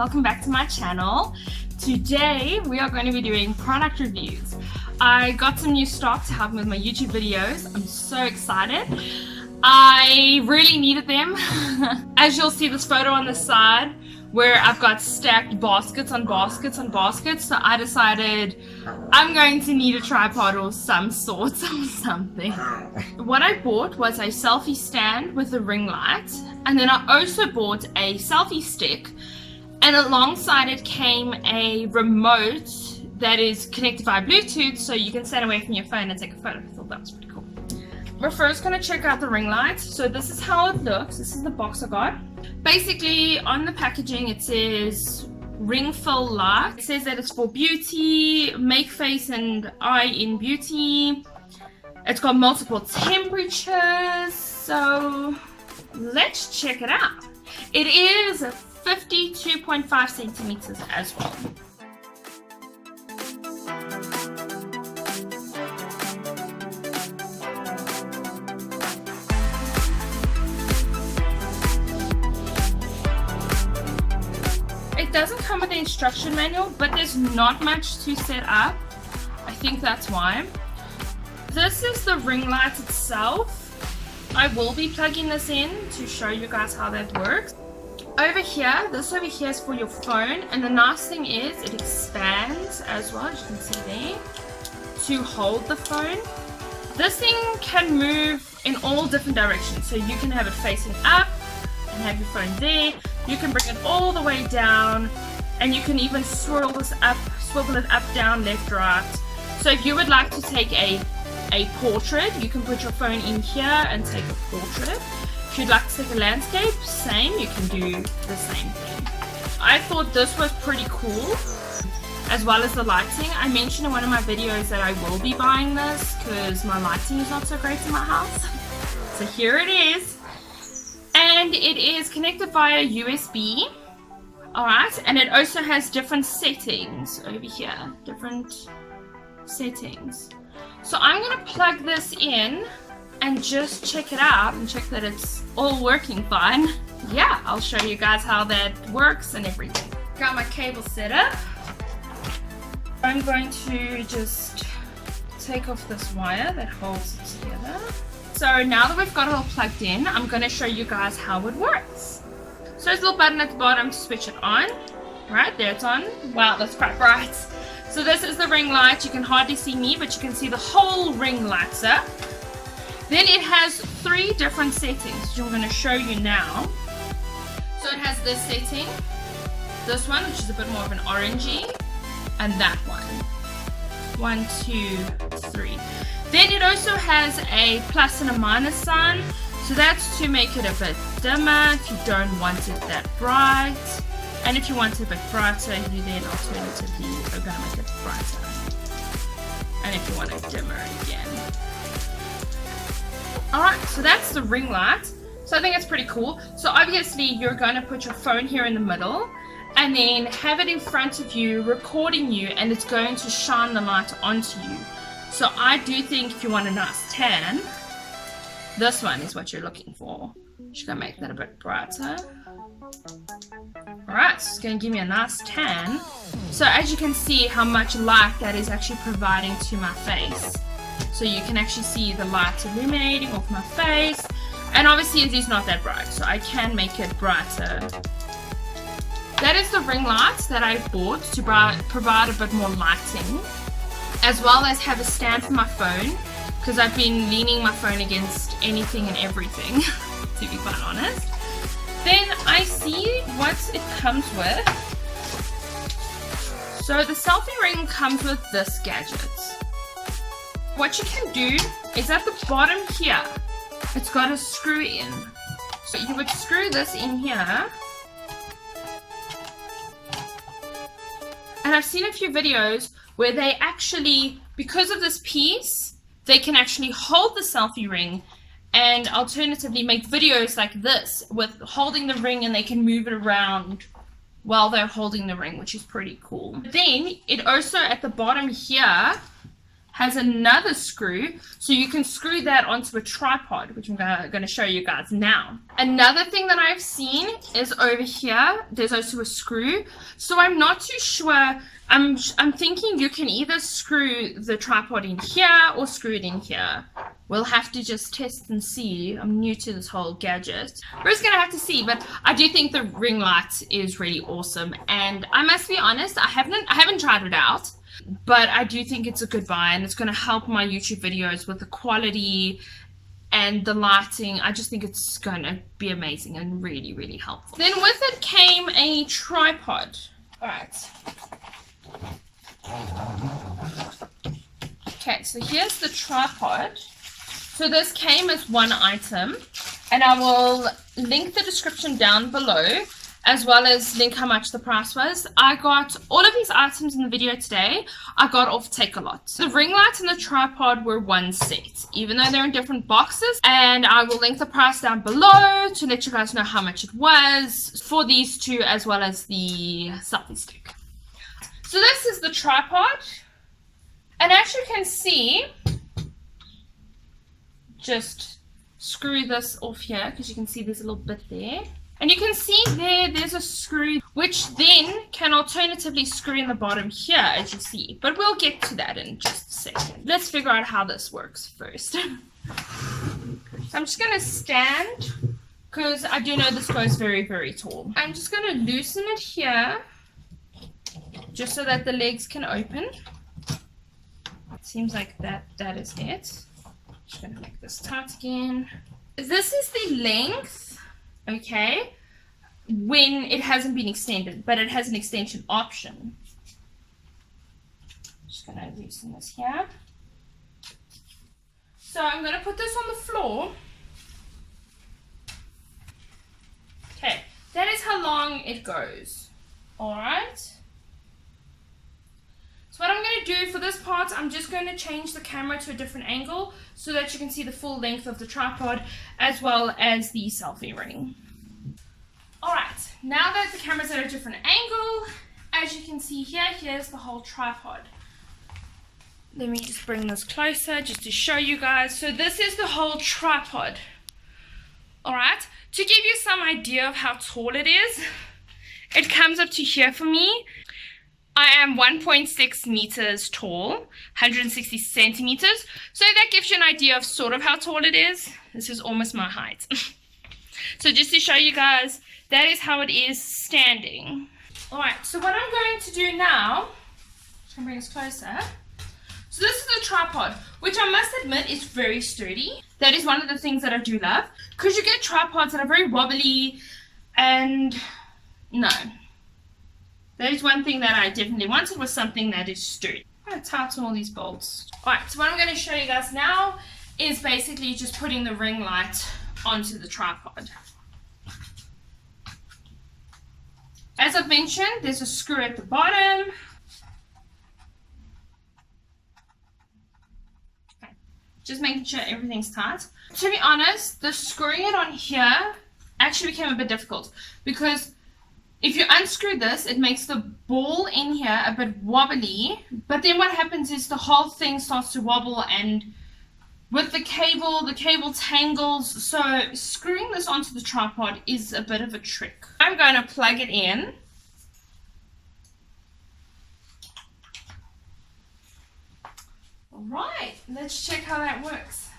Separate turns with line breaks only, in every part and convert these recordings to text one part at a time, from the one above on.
welcome back to my channel. Today we are going to be doing product reviews. I got some new stock to help me with my YouTube videos. I'm so excited. I really needed them. As you'll see this photo on the side where I've got stacked baskets on baskets on baskets, so I decided I'm going to need a tripod or some sort or something. What I bought was a selfie stand with a ring light, and then I also bought a selfie stick, and alongside it came a remote that is connected via Bluetooth, so you can stand away from your phone and take a photo. I thought that was pretty cool. We're first going to check out the ring light. So this is how it looks. This is the box I got. Basically on the packaging it says ring fill light. It says that it's for beauty, make face and eye in beauty. It's got multiple temperatures, so let's check it out. It is 52.5 centimeters as well. It doesn't come with an instruction manual, but there's not much to set up. I think that's why. This is the ring light itself. I will be plugging this in to show you guys how that works. Over here, this over here is for your phone, and the nice thing is it expands as well, as you can see there, to hold the phone. This thing can move in all different directions, so you can have it facing up and have your phone there. You can bring it all the way down, and you can even swirl this up, swivel it up, down, left, right. So if you would like to take a portrait, you can put your phone in here and take a portrait. If you'd like to take a landscape, same, you can do the same thing. I thought this was pretty cool, as well as the lighting. I mentioned in one of my videos that I will be buying this because my lighting is not so great in my house. So here it is. And it is connected via USB. Alright, and it also has different settings over here. Different settings. So I'm going to plug this in and just check it out and check that it's all working fine. Yeah, I'll show you guys how that works and everything. Got my cable set up. I'm going to just take off this wire that holds it together. So now that we've got it all plugged in, I'm going to show you guys how it works. So there's a little button at the bottom to switch it on. Right, there it's on. Wow, that's quite bright. So this is the ring light. You can hardly see me, but you can see the whole ring lights up. Then it has 3 different settings, which I'm going to show you now. So it has this setting, this one, which is a bit more of an orangey, and that one. 1, 2, 3. Then it also has a plus and a minus sign. So that's to make it a bit dimmer if you don't want it that bright. And if you want it a bit brighter, you then alternatively are going to make it brighter. And if you want it dimmer again. Alright, so that's the ring light. So I think it's pretty cool. So obviously you're going to put your phone here in the middle and then have it in front of you, recording you, and it's going to shine the light onto you. So I do think if you want a nice tan, this one is what you're looking for. Just going to make that a bit brighter. Alright, so it's going to give me a nice tan. So as you can see how much light that is actually providing to my face. So you can actually see the light illuminating off my face. And obviously it is not that bright, so I can make it brighter. That is the ring light that I bought to provide a bit more lighting, as well as have a stand for my phone, because I've been leaning my phone against anything and everything, to be quite honest. Then I see what it comes with. So the selfie ring comes with this gadget. What you can do is at the bottom here, it's got a screw in. So you would screw this in here. And I've seen a few videos where they actually, because of this piece, they can actually hold the selfie ring and alternatively make videos like this with holding the ring, and they can move it around while they're holding the ring, which is pretty cool. Then it also at the bottom here has another screw, so you can screw that onto a tripod, which I'm going to show you guys now. Another thing that I've seen is over here, there's also a screw, so I'm not too sure. I'm thinking you can either screw the tripod in here or screw it in here. We'll have to just test and see. I'm new to this whole gadget. We're just going to have to see, but I do think the ring light is really awesome, and I must be honest, I haven't tried it out. But I do think it's a good buy, and it's going to help my YouTube videos with the quality and the lighting. I just think it's going to be amazing and really, really helpful. Then with it came a tripod. Alright. Okay, so here's the tripod. So this came as one item, and I will link the description down below, as well as link how much the price was. I got all of these items in the video today. I got off Takealot. The ring light and the tripod were one set, even though they're in different boxes. And I will link the price down below to let you guys know how much it was for these two, as well as the selfie stick. So this is the tripod. And as you can see, just screw this off here, because you can see there's a little bit there. And you can see there's a screw, which then can alternatively screw in the bottom here, as you see. But we'll get to that in just a second. Let's figure out how this works first. So I'm just going to stand, because I do know this goes very, very tall. I'm just going to loosen it here, just so that the legs can open. It seems like that is it. Just going to make this tight again. This is the length. Okay, when it hasn't been extended, but it has an extension option. Just gonna loosen this here. So I'm gonna put this on the floor. Okay, that is how long it goes. Alright. So what I'm going to do for this part, I'm just going to change the camera to a different angle so that you can see the full length of the tripod as well as the selfie ring. Alright, now that the camera's at a different angle, as you can see here, here's the whole tripod. Let me just bring this closer just to show you guys. So this is the whole tripod. Alright, to give you some idea of how tall it is, it comes up to here for me. I am 1.6 meters tall, 160 centimeters. So that gives you an idea of sort of how tall it is. This is almost my height. So just to show you guys, that is how it is standing. Alright, so what I'm going to do now, just going to bring this closer. So this is the tripod, which I must admit is very sturdy. That is one of the things that I do love, because you get tripods that are very wobbly, and no. That is one thing that I definitely wanted, was something that is sturdy. I'm going to tighten all these bolts. Alright, so what I'm going to show you guys now is basically just putting the ring light onto the tripod. As I've mentioned, there's a screw at the bottom. Okay. Just making sure everything's tight. To be honest, the screwing it on here actually became a bit difficult, because if you unscrew this, it makes the ball in here a bit wobbly, but then what happens is the whole thing starts to wobble, and with the cable tangles, so screwing this onto the tripod is a bit of a trick. I'm going to plug it in. Alright, let's check how that works.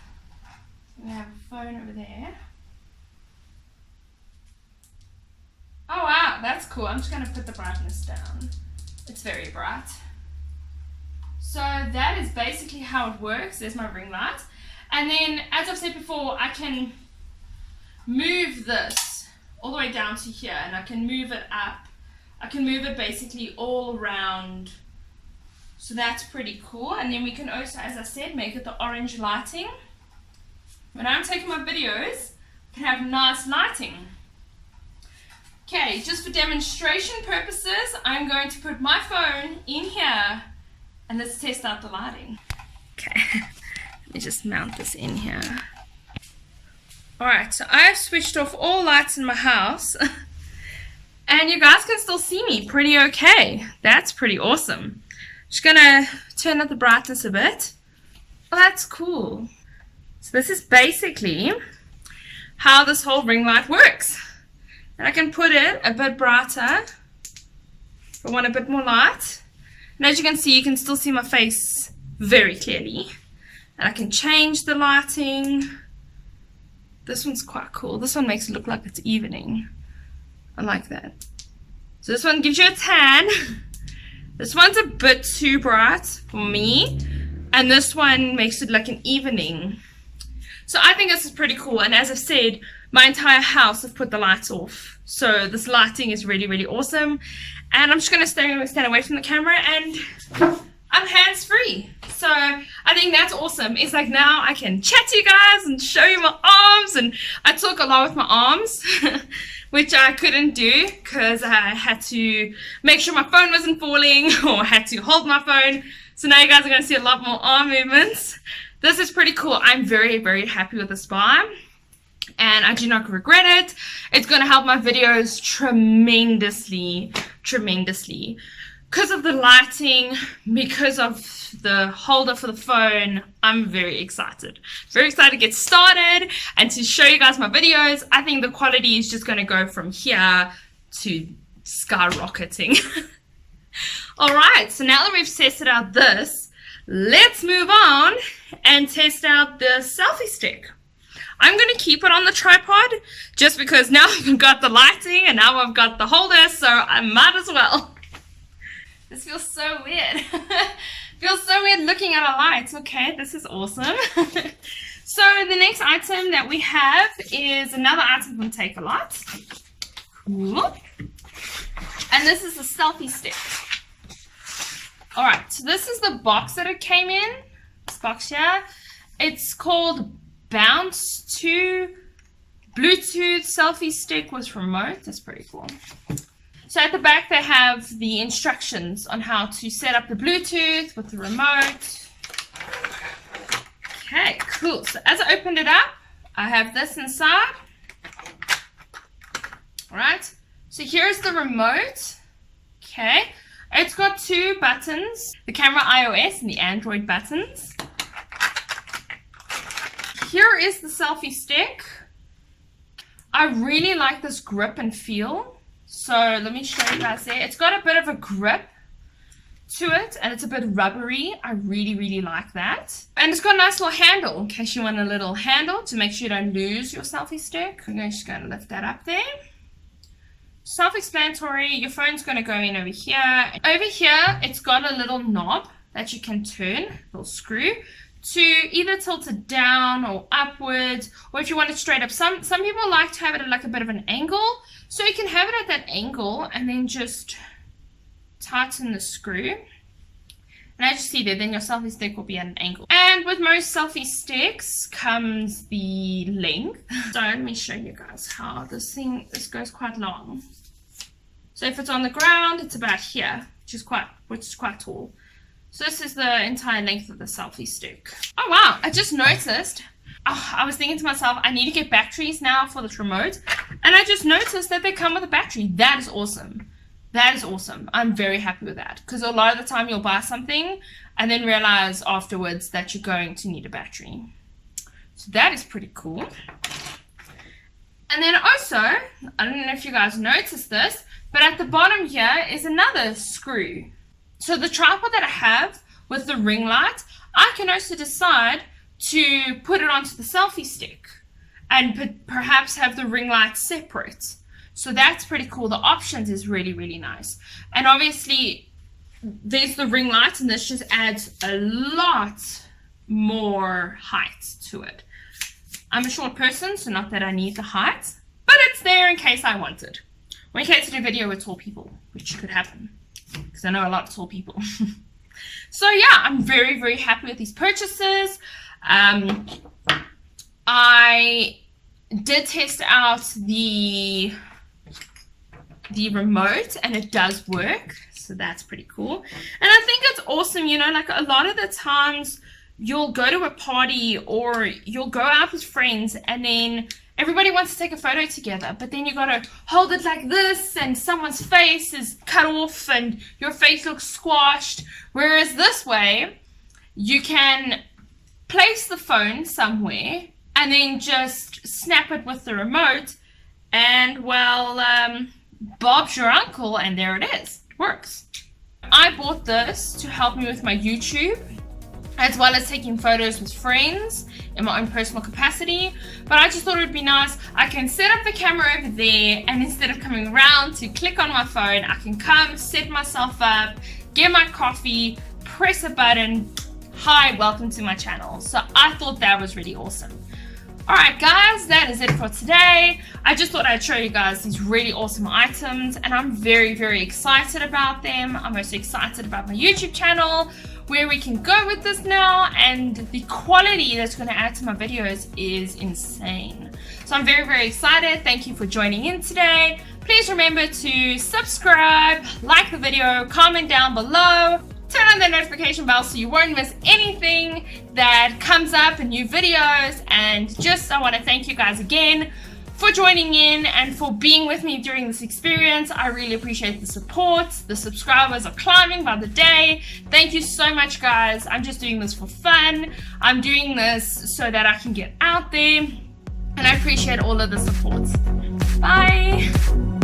We have a phone over there. Oh wow, that's cool. I'm just going to put the brightness down. It's very bright. So that is basically how it works. There's my ring light. And then, as I've said before, I can move this all the way down to here, and I can move it up. I can move it basically all around. So that's pretty cool. And then we can also, as I said, make it the orange lighting. When I'm taking my videos, I can have nice lighting. Okay, just for demonstration purposes, I'm going to put my phone in here and let's test out the lighting. Okay, let me just mount this in here. Alright, so I've switched off all lights in my house and you guys can still see me pretty okay. That's pretty awesome. Just gonna turn up the brightness a bit. Oh, that's cool. So this is basically how this whole ring light works. And I can put it a bit brighter if I want a bit more light. And as you can see, you can still see my face very clearly. And I can change the lighting. This one's quite cool. This one makes it look like it's evening. I like that. So this one gives you a tan. This one's a bit too bright for me. And this one makes it like an evening. So I think this is pretty cool. And as I've said, my entire house I've put the lights off. So this lighting is really, really awesome. And I'm just going to stand away from the camera and I'm hands-free. So I think that's awesome. It's like now I can chat to you guys and show you my arms. And I talk a lot with my arms, which I couldn't do because I had to make sure my phone wasn't falling or had to hold my phone. So now you guys are going to see a lot more arm movements. This is pretty cool. I'm very, very happy with this buy. And I do not regret it. It's going to help my videos tremendously. Because of the lighting, because of the holder for the phone, I'm very excited. Very excited to get started and to show you guys my videos. I think the quality is just going to go from here to skyrocketing. Alright, so now that we've tested out this, let's move on and test out the selfie stick. I'm going to keep it on the tripod just because now I've got the lighting and now I've got the holder, so I might as well. This feels so weird. Feels so weird looking at a light. Okay, this is awesome. So the next item that we have is another item from Takealot. Cool. And this is the selfie stick. Alright, so this is the box that it came in. This box here. It's called Bounce 2 Bluetooth selfie stick with remote. That's pretty cool. So at the back they have the instructions on how to set up the Bluetooth with the remote. Okay, cool. So as I opened it up, I have this inside. Alright, so here's the remote. Okay, it's got two buttons, the camera iOS and the Android buttons. Here is the selfie stick. I really like this grip and feel. So let me show you guys there. It's got a bit of a grip to it and it's a bit rubbery. I really, really like that. And it's got a nice little handle in case you want a little handle to make sure you don't lose your selfie stick. I'm just going to lift that up there. Self-explanatory. Your phone's going to go in over here. Over here, it's got a little knob that you can turn, a little screw, to either tilt it down or upwards, or if you want it straight up. Some people like to have it at like a bit of an angle, so you can have it at that angle and then just tighten the screw. And as you see there, then your selfie stick will be at an angle. And with most selfie sticks comes the length. So let me show you guys how this goes quite long. So if it's on the ground, it's about here, which is quite tall. So this is the entire length of the selfie stick. Oh wow, I just noticed, I was thinking to myself, I need to get batteries now for this remote. And I just noticed that they come with a battery. That is awesome. That is awesome. I'm very happy with that. Because a lot of the time you'll buy something and then realize afterwards that you're going to need a battery. So that is pretty cool. And then also, I don't know if you guys noticed this, but at the bottom here is another screw. So the tripod that I have with the ring light, I can also decide to put it onto the selfie stick and perhaps have the ring light separate. So that's pretty cool. The options is really, really nice. And obviously there's the ring light and this just adds a lot more height to it. I'm a short person, so not that I need the height, but it's there in case I want it. Or in case I do a video with tall people, which could happen. Because I know a lot of tall people. So yeah, I'm very, very happy with these purchases. I did test out the remote and it does work. So that's pretty cool. And I think it's awesome, you know, like a lot of the times you'll go to a party or you'll go out with friends and then everybody wants to take a photo together, but then you gotta hold it like this and someone's face is cut off and your face looks squashed. Whereas this way, you can place the phone somewhere, and then just snap it with the remote, and well, Bob's your uncle, and there it is. It works. I bought this to help me with my YouTube, as well as taking photos with friends in my own personal capacity. But I just thought it would be nice. I can set up the camera over there, and instead of coming around to click on my phone, I can come, set myself up, get my coffee, press a button. Hi, welcome to my channel. So I thought that was really awesome. Alright guys, that is it for today. I just thought I'd show you guys these really awesome items, and I'm very, very excited about them. I'm also excited about my YouTube channel, where we can go with this now, and the quality that's going to add to my videos is insane. So I'm very, very excited. Thank you for joining in today. Please remember to subscribe, like the video, comment down below, turn on the notification bell so you won't miss anything that comes up in new videos. And just I want to thank you guys again for joining in and for being with me during this experience. I really appreciate the support. The subscribers are climbing by the day. Thank you so much, guys. I'm just doing this for fun. I'm doing this so that I can get out there, and I appreciate all of the support. Bye.